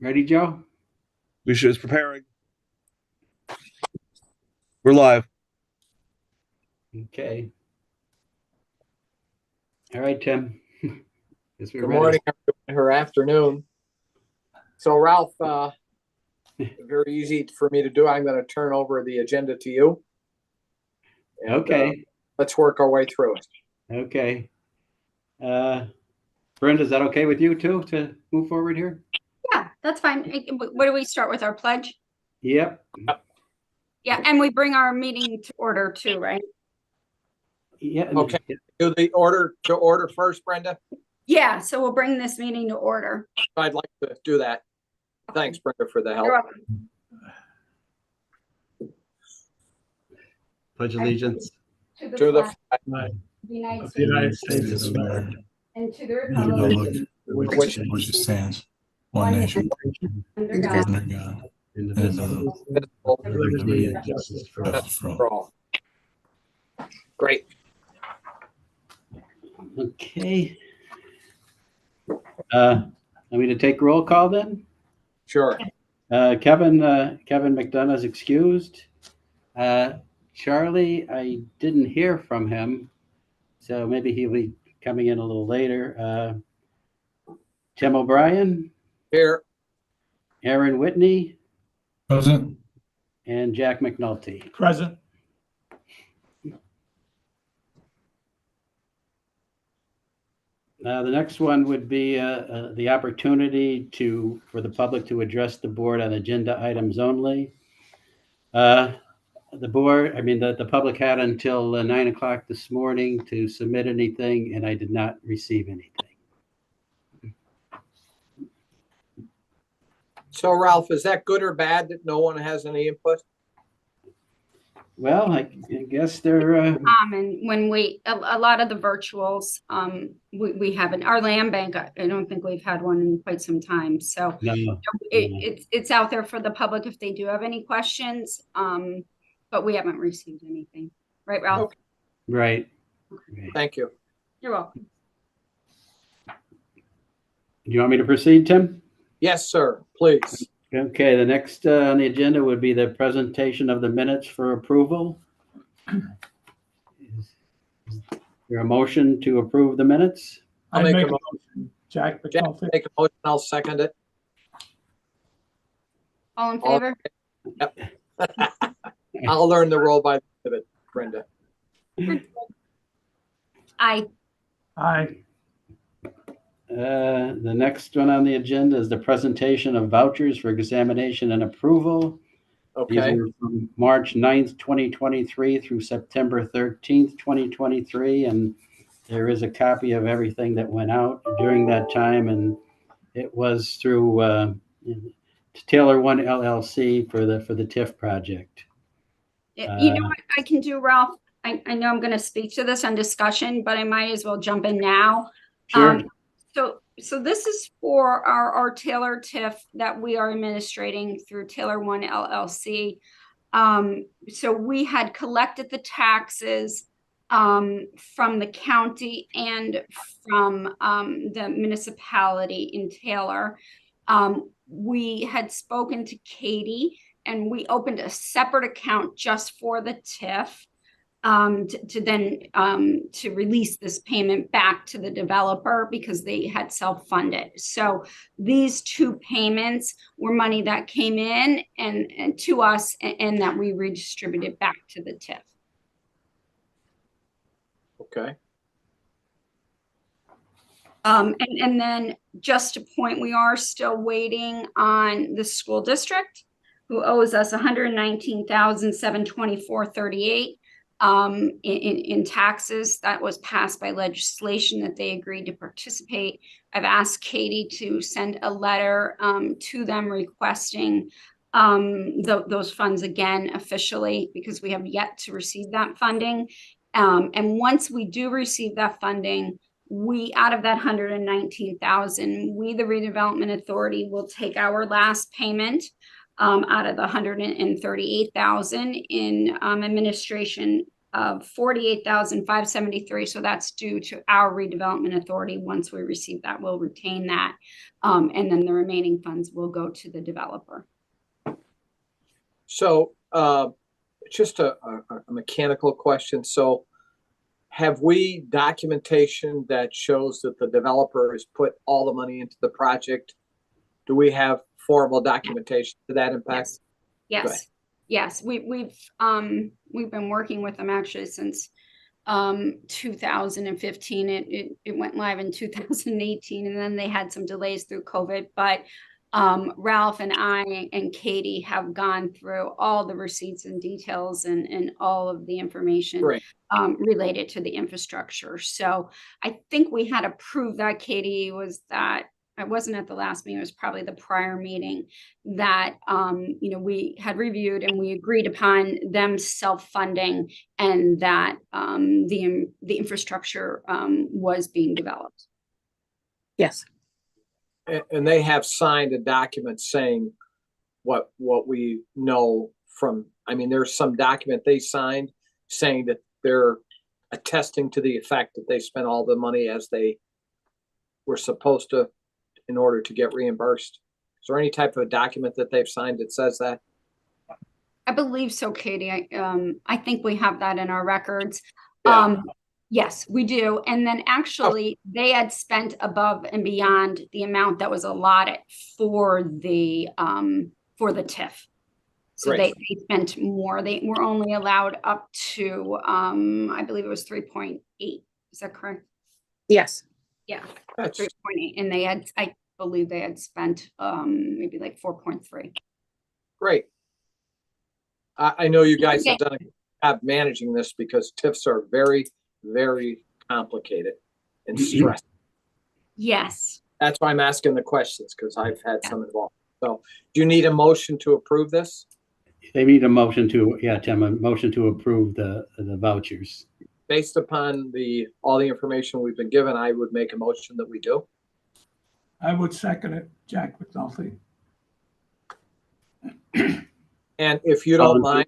Ready, Joe? It's preparing. We're live. Okay. All right, Tim. Guess we're Good ready. morning, or afternoon. So Ralph, very easy for me to do. I'm going to turn over the agenda to you. And, Okay. let's work our way through it. Okay. Brenda, is that okay with you too to move forward here? Yeah, that's fine. Where do we start with our pledge? Yep. Yeah, and we bring our meeting to order too, right? Yeah. Okay. Do the order to order first, Brenda? Yeah, so we'll bring this meeting to order. I'd like to do that. Thanks, Brenda, for the help. You're welcome. Pledge allegiance To the flag of the United States of America, and to the and to the republic republic which stands, one nation, under under God, God, indivisible, indivisible, with liberty and justice for all. justice for all. for all. Great. Okay. Want me to take roll call then? Sure. Kevin McDonough is excused. Charlie, I didn't hear from him, so maybe he'll be coming in a little later. Tim O'Brien, Here. Aaron Whitney, Present. and Jack McNulty. Present. The next one would be the opportunity for the public to address the board on agenda items only. The public had until 9 o'clock this morning to submit anything, and I did not receive anything. So Ralph, is that good or bad that no one has any input? Well, I guess they're and when a lot of the virtuals, we haven't. Our land bank, I don't think we've had one in quite some time. So no. it's out there for the public if they do have any questions. But we haven't received anything. Right, Ralph? Okay. Right. Thank you. You're welcome. Do you want me to proceed, Tim? Yes, sir. Please. Okay, the next on the agenda would be the presentation of the minutes for approval. Is there a motion to approve the minutes? I'll make a motion. Jack Jack, make a motion. I'll second it. All in favor? Yep. I'll learn the role by the end of it, Brenda. Aye. Aye. The next one on the agenda is the presentation of vouchers for examination and approval. These Okay. are from March 9th, 2023 through September 13th, 2023. And there is a copy of everything that went out during that time. And it was through Taylor One LLC for the TIF project. You know what I can do, Ralph? I know I'm going to speak to this on discussion, but I might as well jump in now. Sure. So this is for our Taylor TIF that we are administrating through Taylor One LLC. So we had collected the taxes from the county and from the municipality in Taylor. We had spoken to Katie, and we opened a separate account just for the TIF. To release this payment back to the developer because they had self-funded. So these two payments were money that came in and to us and that we redistributed back to the TIF. Okay. And then just to point, we are still waiting on the school district who owes us $119,724.38. In taxes. That was passed by legislation that they agreed to participate. I've asked Katie to send a letter to them requesting those funds again officially because we have yet to receive that funding. And once we do receive that funding, we out of that $119,000, we the Redevelopment Authority will take our last payment out of the $138,000 in administration of $48,573. So that's due to our redevelopment authority. Once we receive that, we'll retain that. And then the remaining funds will go to the developer. So, just a mechanical question. So have we documentation that shows that the developer has put all the money into the project? Do we have formal documentation to that impact? Yes. Yes. We've been working with them actually since 2015. It went live in 2018, and then they had some delays through COVID, but Ralph and I and Katie have gone through all the receipts and details and all of the information related to the infrastructure. So I think we had approved that, Katie, was that I wasn't at the last meeting, it was probably the prior meeting that, we had reviewed and we agreed upon them self-funding and that the infrastructure was being developed. Yes. And they have signed a document saying what we know from, I mean, there's some document they signed saying that they're attesting to the effect that they spent all the money as they were supposed to in order to get reimbursed. Is there any type of document that they've signed that says that? I believe so, Katie. I think we have that in our records. Yeah. Yes, we do. And then actually they had spent above and beyond the amount that was allotted for the TIF. So they spent more. They were only allowed up to, I believe it was 3.8. Is that correct? Yes. Yeah, 3.8. And they had, I believe they had spent maybe like 4.3. Great. I know you guys have done a good job managing this because TIFs are very, very complicated and stressful. Yes. That's why I'm asking the questions, because I've had some involved. So do you need a motion to approve this? They need a motion to, Tim, a motion to approve the vouchers. Based upon all the information we've been given, I would make a motion that we do. I would second it, Jack McNulty. And if you don't mind,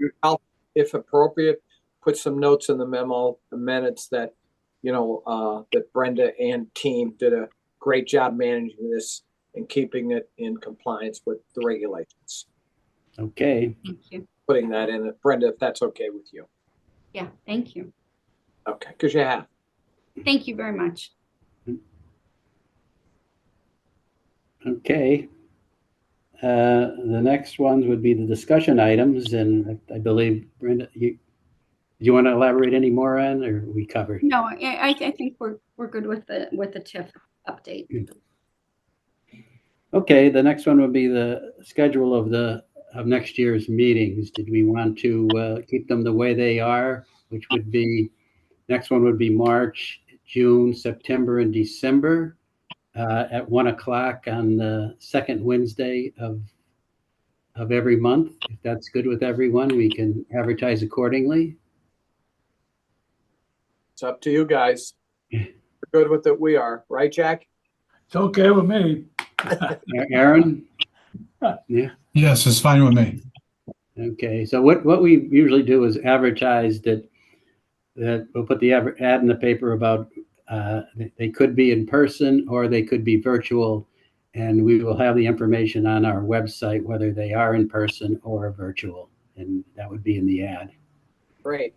if appropriate, put some notes in the memo, the minutes that, that Brenda and team did a great job managing this and keeping it in compliance with the regulations. Okay. Thank you. Putting that in, Brenda, if that's okay with you. Yeah, thank you. Okay, because you have. Thank you very much. Okay. The next ones would be the discussion items, and I believe, Brenda, do you want to elaborate any more on, or we covered? No, I think we're good with the TIF update. Okay, the next one would be the schedule of next year's meetings. Did we want to keep them the way they are, which would be, next one would be March, June, September, and December at 1 o'clock on the second Wednesday of every month. If that's good with everyone, we can advertise accordingly. It's up to you guys. We're good with it. We are, right, Jack? It's okay with me. Aaron? Yeah. Yes, it's fine with me. Okay, so what we usually do is advertise that we'll put the ad in the paper about they could be in person or they could be virtual, and we will have the information on our website whether they are in person or virtual, and that would be in the ad. Great.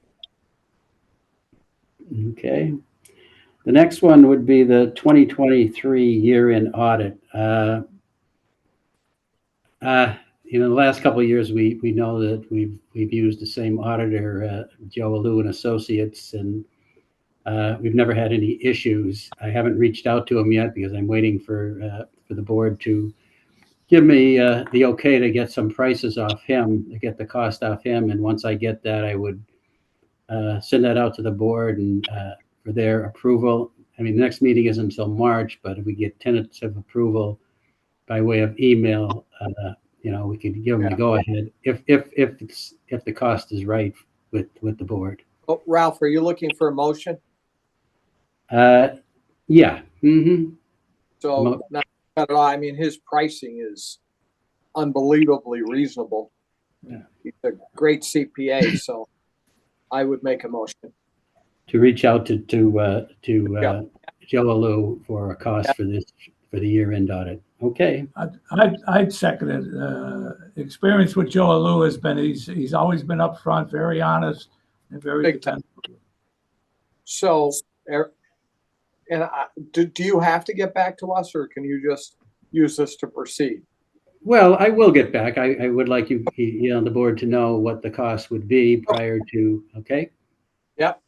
Okay. The next one would be the 2023 year-end audit. The last couple of years, we know that we've used the same auditor, Joe Alou and Associates, and we've never had any issues. I haven't reached out to him yet because I'm waiting for the board to give me the okay to get some prices off him, to get the cost off him. And once I get that, I would send that out to the board and for their approval. I mean, the next meeting isn't until March, but if we get tentative approval by way of email, we could give them the go ahead if the cost is right with the board. Oh, Ralph, are you looking for a motion? Yeah. Mm-hmm. So not at all. I mean, his pricing is unbelievably reasonable. Yeah. He's a great CPA, so I would make a motion. to reach out to Yeah. Joe Alou for a cost for the year-end audit. Okay. I'd second it. Experience with Joe Alou has been, he's always been upfront, very honest, and very Big time. dependable. So, do you have to get back to us, or can you just use this to proceed? Well, I will get back. I would like you on the board to know what the cost would be prior to, okay? Yep.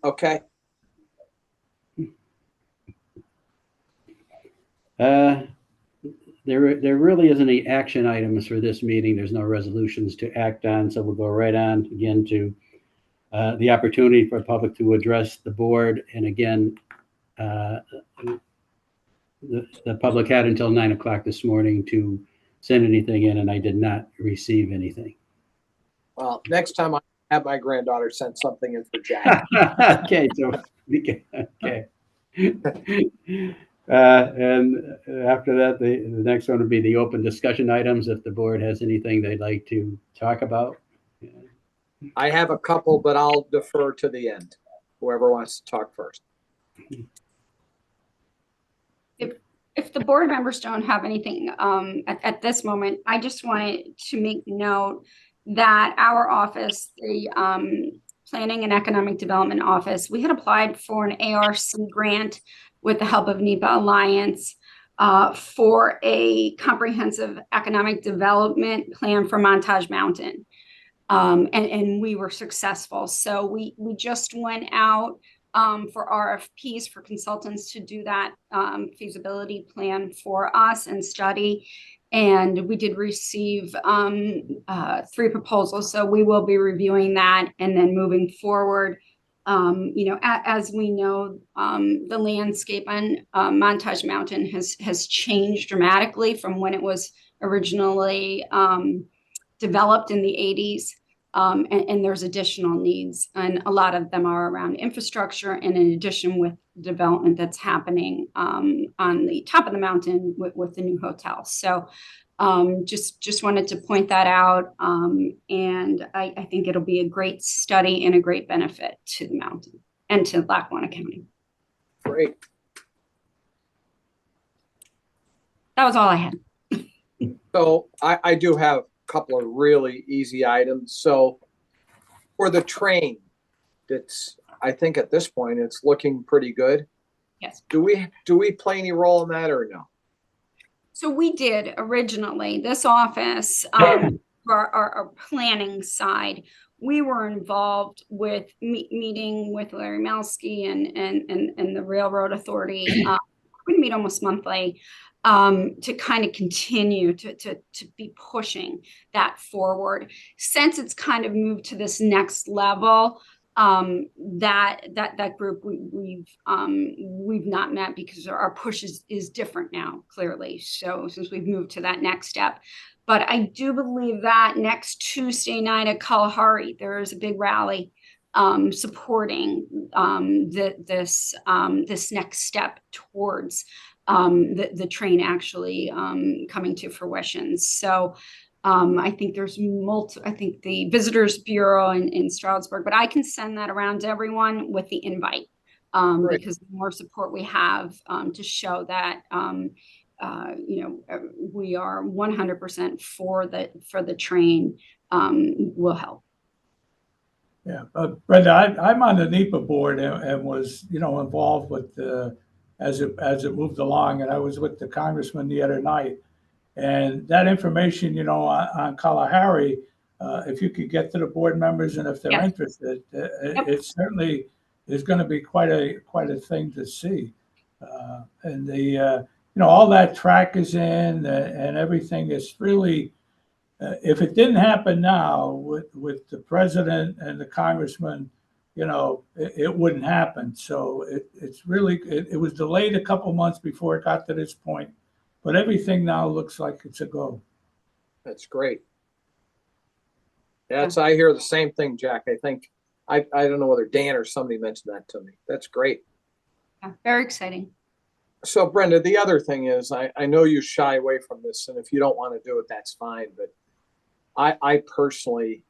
Okay. There really isn't any action items for this meeting. There's no resolutions to act on, so we'll go right on again to the opportunity for the public to address the board. And again, the public had until 9 o'clock this morning to send anything in, and I did not receive anything. Well, next time I have my granddaughter send something in for Jack. Okay, so okay. And after that, the next one would be the open discussion items. If the board has anything they'd like to talk about. I have a couple, but I'll defer to the end. Whoever wants to talk first. If the board members don't have anything at this moment, I just wanted to make note that our office, the Planning and Economic Development Office, we had applied for an ARC grant with the help of NEPA Alliance for a comprehensive economic development plan for Montage Mountain. And we were successful. So we just went out for RFPs for consultants to do that feasibility plan for us and study. And we did receive 3 proposals. So we will be reviewing that and then moving forward. As we know, the landscape on Montage Mountain has changed dramatically from when it was originally developed in the 80s. And there's additional needs, and a lot of them are around infrastructure, and in addition with development that's happening on the top of the mountain with the new hotel. So just wanted to point that out, and I think it'll be a great study and a great benefit to the mountain and to Lackawanna County. Great. That was all I had. So I do have couple of really easy items. So for the train, I think at this point it's looking pretty good. Yes. Do we play any role in that or no? So we did originally, this office, for our planning side, we were involved with meeting with Larry Malsky and the Railroad Authority. We meet almost monthly. To kind of continue to be pushing that forward. Since it's kind of moved to this next level, that group we've not met because our push is different now, clearly. So since we've moved to that next step. But I do believe that next Tuesday night at Kalahari, there is a big rally supporting this next step towards the train actually coming to fruition. So I think there's I think the Visitors Bureau in Stroudsburg, but I can send that around to everyone with the invite because the more support we have to show that we are 100% for the train will help. Yeah, Brenda, I'm on the NEPA board and was involved with as it moved along, and I was with the congressman the other night, and that information, on Kalahari, if you could get to the board members and if they're interested, it certainly is going to be quite a thing to see, and the all that track is in and everything is really. If it didn't happen now with the president and the congressman, it wouldn't happen. So it's really, it was delayed a couple months before it got to this point, but everything now looks like it's a go. That's great. I hear the same thing, Jack. I think, I don't know whether Dan or somebody mentioned that to me. That's great. Yeah, very exciting. So Brenda, the other thing is, I know you shy away from this, and if you don't want to do it, that's fine. But I personally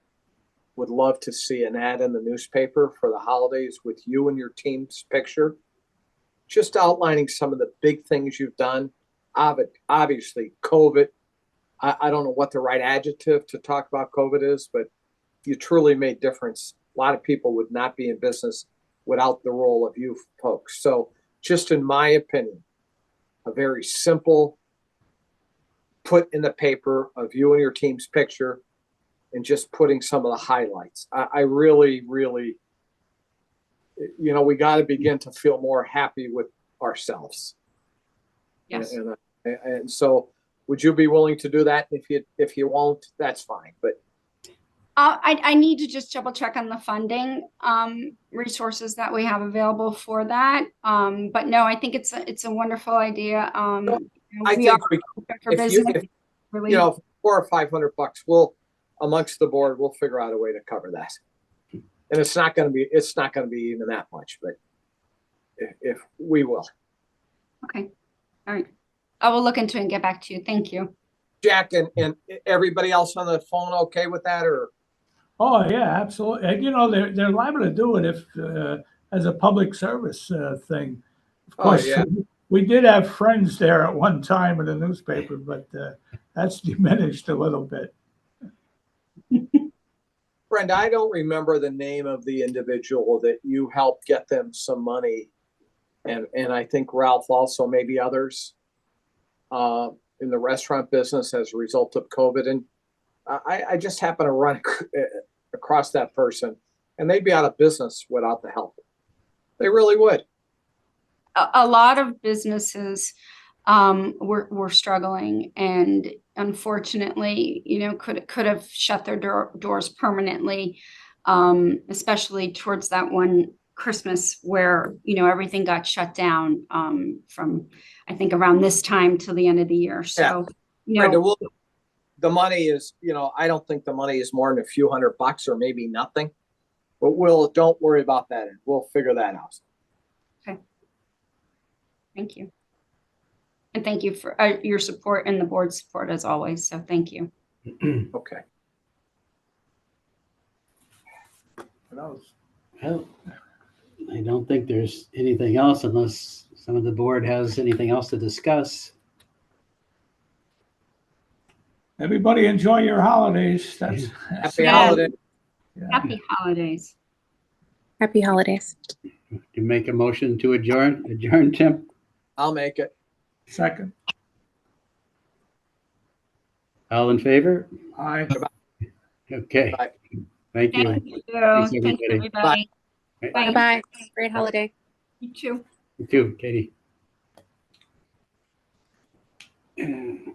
would love to see an ad in the newspaper for the holidays with you and your team's picture, just outlining some of the big things you've done. Obviously, COVID. I don't know what the right adjective to talk about COVID is, but you truly made difference. A lot of people would not be in business without the role of you folks. So just in my opinion, a very simple put in the paper of you and your team's picture and just putting some of the highlights. I really, really, we got to begin to feel more happy with ourselves. Yes. And so would you be willing to do that? If you won't, that's fine. But I need to just double check on the funding resources that we have available for that. But no, I think it's a wonderful idea. I We think are we, open for if you, business, if, really. $400 or $500, we'll amongst the board, we'll figure out a way to cover that. And it's not going to be even that much, but if we will. Okay. All right. I will look into it and get back to you. Thank you. Jack and everybody else on the phone okay with that, or? Oh, yeah, absolutely. And, they're liable to do it if, as a public service thing. Of course, yeah. we did have friends there at one time in the newspaper, but that's diminished a little bit. Brenda, I don't remember the name of the individual that you helped get them some money. And I think Ralph also, maybe others in the restaurant business as a result of COVID. And I just happen to run across that person, and they'd be out of business without the help. They really would. A lot of businesses were struggling, and unfortunately, could have shut their doors permanently, especially towards that one Christmas where everything got shut down from I think around this time till the end of the year. So Brenda, the money is, I don't think the money is more than a few $100 or maybe nothing, but don't worry about that. We'll figure that out. Okay. Thank you. And thank you for your support and the board's support as always. So thank you. Okay. What else? Well, I don't think there's anything else unless some of the board has anything else to discuss. Everybody enjoy your holidays. Happy Yeah. holiday. Yeah. Happy holidays. Happy holidays. You make a motion to adjourn, Tim? I'll make it. Second. All in favor? Aye. Okay. Bye. Thank you. Thank you. Thanks, Thanks, everybody. everybody. Bye. Bye-bye. Great holiday. You too. You too, Katie.